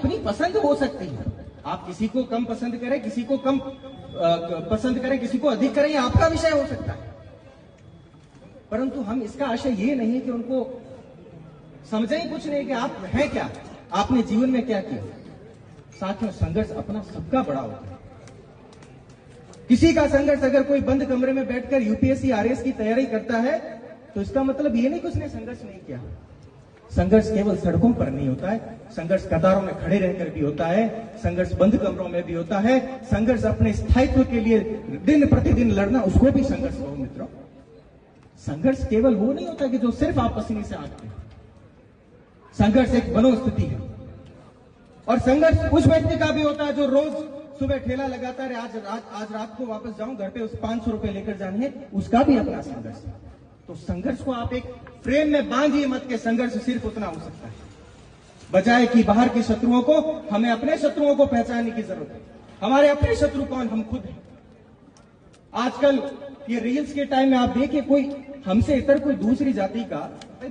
अपनी पसंद हो सकती है, आप किसी को कम पसंद करें, किसी को कम पसंद करें, किसी को अधिक करें, ये आपका विषय हो सकता है। परंतु हम इसका आशय ये नहीं कि उनको समझें ही कुछ नहीं कि आप हैं क्या, आपने जीवन में क्या किया। साथियों, संघर्ष अपना सबका बड़ा होता है। किसी का संघर्ष अगर कोई बंद कमरे में बैठकर यूपीएससी आरएस की तैयारी करता है तो इसका मतलब ये नहीं कि उसने संघर्ष नहीं किया। संघर्ष केवल सड़कों पर नहीं होता है, संघर्ष कतारों में खड़े रहकर भी होता है, संघर्ष बंद कमरों में भी होता है, संघर्ष अपने स्थायित्व के लिए दिन प्रतिदिन लड़ना, उसको भी संघर्ष कहो मित्रों। संघर्ष केवल वो नहीं होता कि जो सिर्फ आप पसीने से आंकते हैं। संघर्ष एक मनोस्थिति है, और संघर्ष उस व्यक्ति का भी होता है जो रोज सुबह ठेला लगाता है, आज रात को वापस जाऊं घर पे, उस 500 रुपए लेकर जाने, उसका भी अपना संघर्ष है। तो संघर्ष को आप एक फ्रेम में बांधिए मत के संघर्ष सिर्फ उतना हो सकता है, बजाय कि बाहर के शत्रुओं को, हमें अपने शत्रुओं को पहचानने की जरूरत है। हमारे अपने शत्रु कौन? हम खुद हैं। आजकल ये रील्स के टाइम में आप देखिए, कोई हमसे इतर कोई दूसरी जाति का,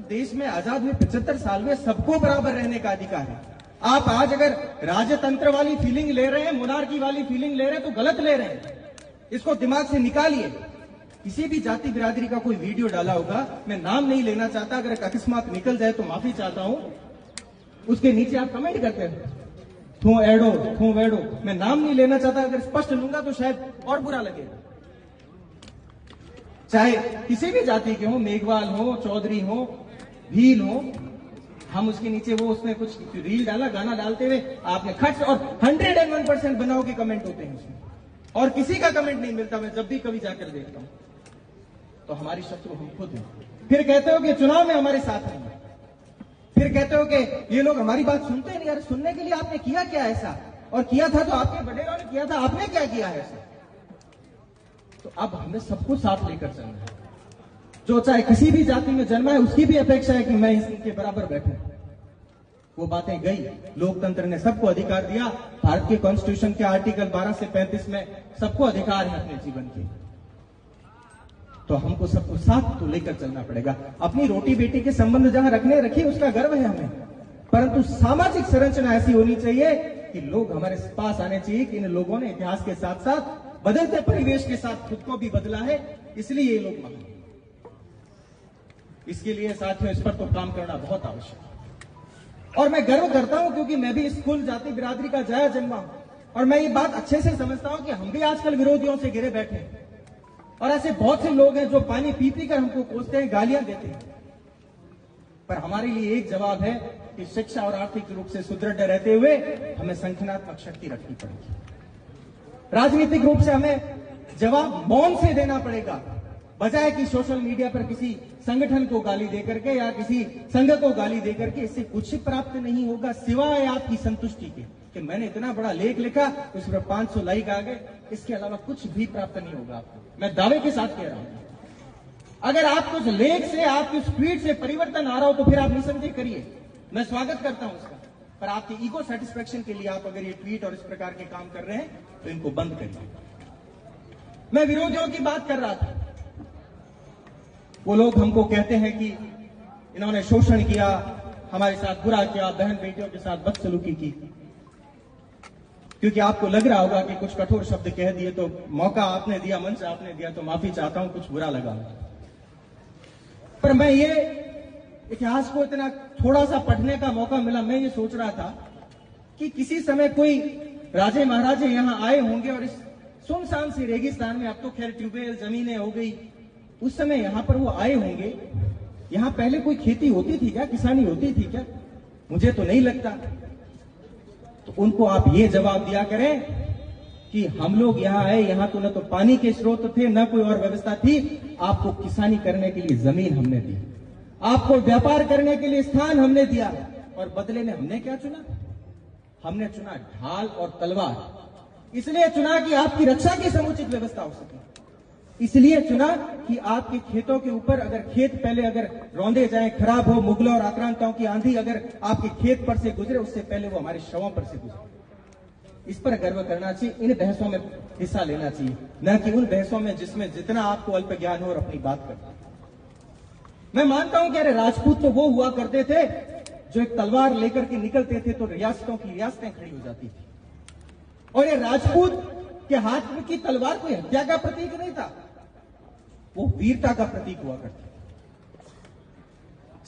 देश में आजाद हुए 75 साल में सबको बराबर रहने का अधिकार है। आप आज अगर राजतंत्र वाली फीलिंग ले रहे हैं, मोनार्की वाली फीलिंग ले रहे हैं, तो गलत ले रहे हैं। इसको दिमाग से निकालिए। किसी भी जाति बिरादरी का कोई वीडियो डाला होगा, मैं नाम नहीं लेना चाहता, अगर अकस्मात निकल जाए तो माफी चाहता हूं, उसके नीचे आप कमेंट करते हैं थू एडो थू वेडो, मैं नाम नहीं लेना चाहता, अगर स्पष्ट लूंगा तो शायद और बुरा लगेगा। चाहे किसी भी जाति के हो, मेघवाल हो, चौधरी हो, भील हो, हम उसके नीचे वो उसने कुछ रील डाला, गाना डालते हुए आपने खट, और 101% बनाओ के कमेंट होते हैं उसमें, और किसी का कमेंट नहीं मिलता। मैं जब भी कभी जाकर देखता हूं तो हमारी शत्रु हम खुद हैं। फिर कहते हो कि चुनाव में हमारे साथ नहीं है, फिर कहते हो कि ये लोग हमारी बात सुनते नहीं। अरे सुनने के लिए आपने किया क्या ऐसा? और किया था तो आपके बड़ेरों ने किया था, आपने क्या किया है ऐसा? तो अब हमें सबको साथ लेकर चलना है। जो चाहे किसी भी जाति में जन्मा है, उसकी भी अपेक्षा है कि मैं इनके बराबर बैठूं। वो बातें गई, लोकतंत्र ने सबको अधिकार दिया। भारत के कॉन्स्टिट्यूशन के आर्टिकल 12 से 35 में सबको अधिकार है अपने जीवन के, तो हमको सबको साथ तो लेकर चलना पड़ेगा। अपनी रोटी बेटी के संबंध जहां रखिए, उसका गर्व है हमें, परंतु सामाजिक संरचना ऐसी होनी चाहिए कि लोग हमारे पास आने चाहिए कि इन लोगों ने इतिहास के साथ साथ बदलते परिवेश के साथ खुद को भी बदला है, इसलिए ये लोग महान हैं। इसके लिए साथियों इस पर तो काम करना बहुत आवश्यक है। और मैं गर्व करता हूं क्योंकि मैं भी इस कुल जाति बिरादरी का जाया जन्मा हूं, और मैं ये बात अच्छे से समझता हूं कि हम भी आजकल विरोधियों से घिरे बैठे हैं, और ऐसे बहुत से लोग हैं जो पानी पी पी कर हमको कोसते हैं, गालियां देते हैं। पर हमारे लिए एक जवाब है कि शिक्षा और आर्थिक रूप से सुदृढ़ रहते हुए हमें संगठनात्मक शक्ति रखनी पड़ेगी। राजनीतिक रूप से हमें जवाब मौन से देना पड़ेगा, बजाय कि सोशल मीडिया पर किसी संगठन को गाली देकर के या किसी संघ को गाली देकर के। इससे कुछ प्राप्त नहीं होगा सिवाय आपकी संतुष्टि के कि मैंने इतना बड़ा लेख लिखा, उस पर 500 लाइक आ गए, इसके अलावा कुछ भी प्राप्त नहीं होगा आपको। मैं दावे के साथ कह रहा हूं, अगर आपको उस लेख से, आपकी उस ट्वीट से परिवर्तन आ रहा हो तो फिर आप निसंदेह करिए, मैं स्वागत करता हूं उसका। पर आपकी ईगो सेटिस्फेक्शन के लिए आप अगर ये ट्वीट और इस प्रकार के काम कर रहे हैं तो इनको बंद करिए। मैं विरोधियों की बात कर रहा था। वो लोग हमको कहते हैं कि इन्होंने शोषण किया, हमारे साथ बुरा किया, बहन बेटियों के साथ बदसलूकी की। क्योंकि आपको लग रहा होगा कि कुछ कठोर शब्द कह दिए तो मौका आपने दिया, मंच आपने दिया, तो माफी चाहता हूं, कुछ बुरा लगा। पर मैं ये इतिहास को इतना थोड़ा सा पढ़ने का मौका मिला, मैं ये सोच रहा था कि किसी समय कोई राजे महाराजे यहां आए होंगे और इस सुनसान सी रेगिस्तान में, अब तो खैर ट्यूबवेल जमीनें हो गई, उस समय यहां पर वो आए होंगे। यहां पहले कोई खेती होती थी क्या, किसानी होती थी क्या? मुझे तो नहीं लगता। तो उनको आप ये जवाब दिया करें कि हम लोग यहां आए, यहां तो न तो पानी के स्रोत थे, न कोई और व्यवस्था थी, आपको किसानी करने के लिए जमीन हमने दी, आपको व्यापार करने के लिए स्थान हमने दिया, और बदले में हमने क्या चुना? हमने चुना ढाल और तलवार। इसलिए चुना कि आपकी रक्षा की समुचित व्यवस्था हो सके, इसलिए चुना कि आपके खेतों के ऊपर अगर खेत पहले अगर रौंदे जाए, खराब हो, मुगलों और आक्रांताओं की आंधी अगर आपके खेत पर से गुजरे, उससे पहले वो हमारे शवों पर से गुजरे। इस पर गर्व करना चाहिए, इन बहसों में हिस्सा लेना चाहिए, न कि उन बहसों में जिसमें जितना आपको अल्प ज्ञान हो और अपनी बात करना। मैं मानता हूं कि अरे राजपूत तो वो हुआ करते थे जो एक तलवार लेकर के निकलते थे तो रियासतों की रियासतें खड़ी हो जाती थी। और ये राजपूत के हाथ में की तलवार कोई हत्या का प्रतीक नहीं था, वो वीरता का प्रतीक हुआ करती।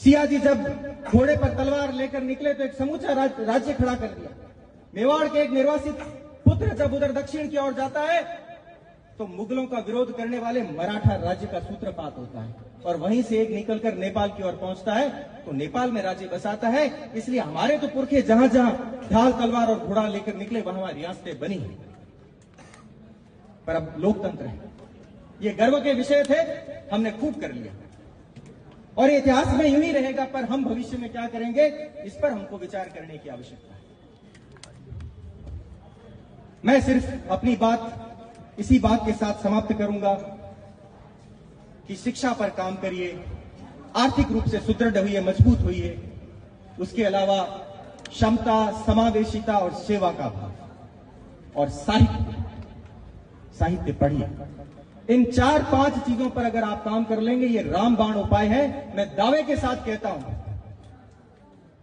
सिया जी जब घोड़े पर तलवार लेकर निकले तो एक समूचा राज्य खड़ा कर दिया। मेवाड़ के एक निर्वासित पुत्र जब उधर दक्षिण की ओर जाता है तो मुगलों का विरोध करने वाले मराठा राज्य का सूत्रपात होता है, और वहीं से एक निकलकर नेपाल की ओर पहुंचता है तो नेपाल में राज्य बसाता है। इसलिए हमारे तो पुरखे जहां जहां ढाल तलवार और घोड़ा लेकर निकले वहां रियासतें बनी हैं। पर अब लोकतंत्र है, ये गर्व के विषय थे, हमने खूब कर लिया और इतिहास में यूं ही रहेगा। पर हम भविष्य में क्या करेंगे, इस पर हमको विचार करने की आवश्यकता है। मैं सिर्फ अपनी बात इसी बात के साथ समाप्त करूंगा कि शिक्षा पर काम करिए, आर्थिक रूप से सुदृढ़ हुई है, मजबूत हुई है। उसके अलावा क्षमता, समावेशिता और सेवा का भाव और साहित्य पढ़िए। इन 4-5 चीजों पर अगर आप काम कर लेंगे, ये रामबाण उपाय है। मैं दावे के साथ कहता हूं,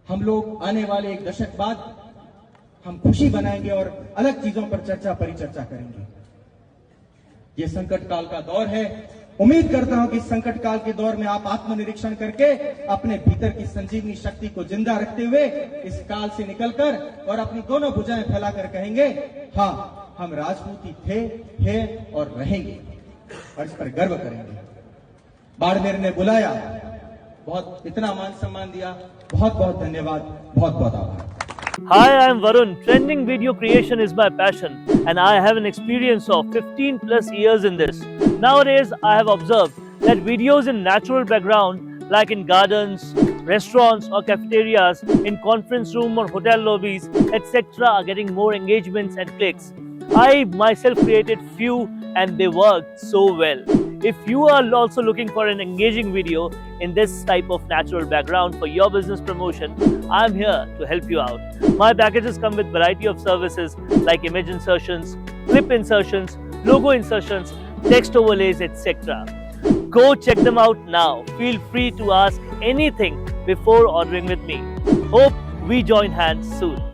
हम लोग आने वाले 1 दशक बाद हम खुशी बनाएंगे और अलग चीजों पर परिचर्चा करेंगे। ये संकट काल का दौर है। उम्मीद करता हूं कि इस संकट काल के दौर में आप आत्मनिरीक्षण करके अपने भीतर की संजीवनी शक्ति को जिंदा रखते हुए इस काल से निकलकर और अपनी दोनों भुजाएं फैलाकर कहेंगे, हाँ, हम राजपूती थे, हैं और रहेंगे, और इस पर गर्व करेंगे। बाड़मेर ने बुलाया, बहुत इतना मान सम्मान दिया, बहुत बहुत धन्यवाद, बहुत बहुत आभार। Hi, I am Varun. Trending video creation is my passion and I have an experience of 15 plus years in this. Nowadays, I have observed that videos in natural background like in gardens, restaurants or cafeterias, in conference room or hotel lobbies, etc. are getting more engagements and clicks. I myself created few and they worked so well. If you are also looking for an engaging video in this type of natural background for your business promotion, I am here to help you out. My packages come with variety of services like image insertions, clip insertions, logo insertions, text overlays, etc. Go check them out now. Feel free to ask anything before ordering with me. Hope we join hands soon.